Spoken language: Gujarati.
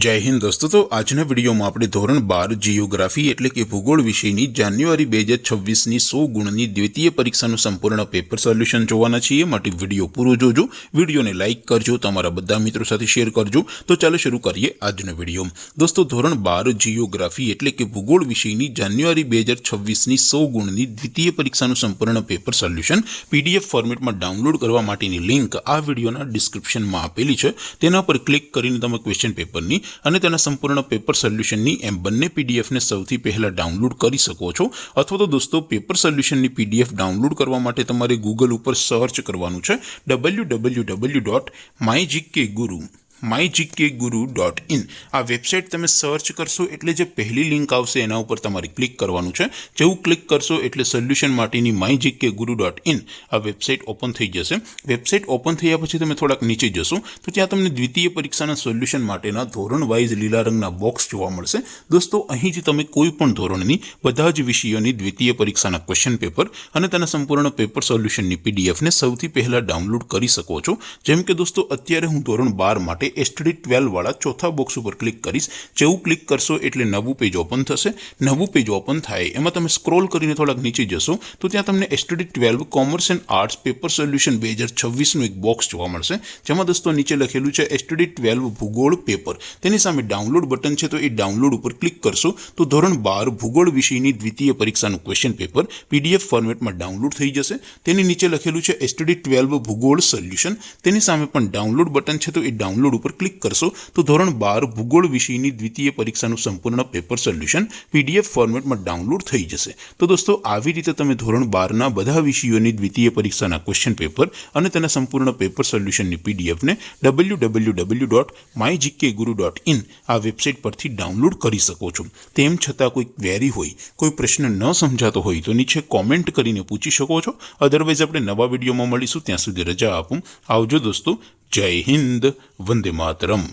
जय हिंद दोस्तों। तो आजना विडियो में આપણે ધોરણ 12 જીઓગ્રાફી એટલે કે ભૂગોળ વિષયની જાન્યુઆરી 2026 ની 100 ગુણની દ્વિતીય પરીક્ષાનું સંપૂર્ણ પેપર સોલ્યુશન જોવાના છીએ। માટે વિડિયો પૂરો જોજો, વિડિયોને લાઈક કરજો, તમારા બધા મિત્રો સાથે શેર કરજો। તો ચાલો શરૂ કરીએ આજનો વિડિયો। દોસ્તો ધોરણ 12 જીઓગ્રાફી એટલે કે ભૂગોળ વિષયની જાન્યુઆરી 2026 ની 100 ગુણની દ્વિતીય પરીક્ષાનું સંપૂર્ણ પેપર સોલ્યુશન પીડીએફ ફોર્મેટમાં ડાઉનલોડ કરવા માટેની લિંક આ વિડિયોના ડિસ્ક્રિપ્શનમાં આપેલી છે। તેના પર ક્લિક કરીને તમે ક્વેશ્ચન પેપરની અને તેના સંપૂર્ણ પેપર સોલ્યુશનની એમ બંને પીડીએફને સૌથી પહેલા ડાઉનલોડ કરી શકો છો। અથવા તો દોસ્તો પેપર સોલ્યુશનની પીડીએફ ડાઉનલોડ કરવા માટે તમારે ગૂગલ ઉપર સર્ચ કરવાનું છે www.mygkguru.in। આ વેબસાઇટ તમે સર્ચ કરશો એટલે જે પહેલી લિંક આવશે એના ઉપર તમારે ક્લિક કરવાનું છે। જેવું ક્લિક કરશો એટલે સોલ્યુશન માટેની mygkguru.in આ વેબસાઇટ ઓપન થઈ જશે। વેબસાઇટ ઓપન થયા પછી તમે થોડાક નીચે જશો તો ત્યાં તમને દ્વિતીય પરીક્ષાના સોલ્યુશન માટેના ધોરણ વાઇઝ લીલા રંગના બોક્સ જોવા મળશે। દોસ્તો અહીંથી તમે કોઈ પણ ધોરણની બધા જ વિષયોની દ્વિતીય પરીક્ષાના ક્વેશ્ચન પેપર અને તેના સંપૂર્ણ પેપર સોલ્યુશનની પીડીએફને સૌથી પહેલા ડાઉનલોડ કરી શકો છો। જેમ કે દોસ્તો અત્યારે હું ધોરણ 12 માટે STD 12 વાળા ચોથા બોક્સ ઉપર ક્લિક કરીશ। જેવું ક્લિક કરશો એટલે નવું પેજ ઓપન થશે। નવું પેજ ઓપન થાય એમાં તમે સ્ક્રોલ કરીને થોડાક નીચે જશો તો ત્યાં તમને STD 12 commerce and arts paper solution 2026 નું એક બોક્સ જોવા મળશે। જેમાં દોસ્તો નીચે લખેલું છે STD 12 ભૂગોળ પેપર। તેની સામે ડાઉનલોડ બટન છે તો એ ડાઉનલોડ ઉપર ક્લિક કરશો તો ધોરણ 12 ભૂગોળ વિષયની દ્વિતીય પરીક્ષાનું ક્વેશ્ચન પેપર PDF ફોર્મેટમાં ડાઉનલોડ થઈ જશે। તેની નીચે લખેલું છે STD 12 ભૂગોળ સોલ્યુશન। તેની સામે પણ ડાઉનલોડ બટન છે તો એ ડાઉનલોડ ઉપર ક્લિક કરશો તો ધોરણ 12 ભૂગોળ વિષયની દ્વિતીય પરીક્ષાનું સંપૂર્ણ પેપર સોલ્યુશન PDF ફોર્મેટમાં ડાઉનલોડ થઈ જશે। તો દોસ્તો આવી રીતે તમે ધોરણ 12 ના બધા વિષયોની દ્વિતીય પરીક્ષાના ક્વેશ્ચન પેપર અને તેના સંપૂર્ણ પેપર સોલ્યુશનની PDF ને www.mygkguru.in આ વેબસાઇટ પરથી ડાઉનલોડ કરી શકો છો। તેમ છતાં કોઈ ક્વેરી હોય, કોઈ પ્રશ્ન ન સમજાતો હોય તો નીચે કોમેન્ટ કરીને પૂછી શકો છો। અધરવાઇઝ આપણે નવા વિડીયોમાં મળીશું, ત્યાં સુધી રજા આપું। આવજો દોસ્તો। जय हिंद, वंदे मातरम।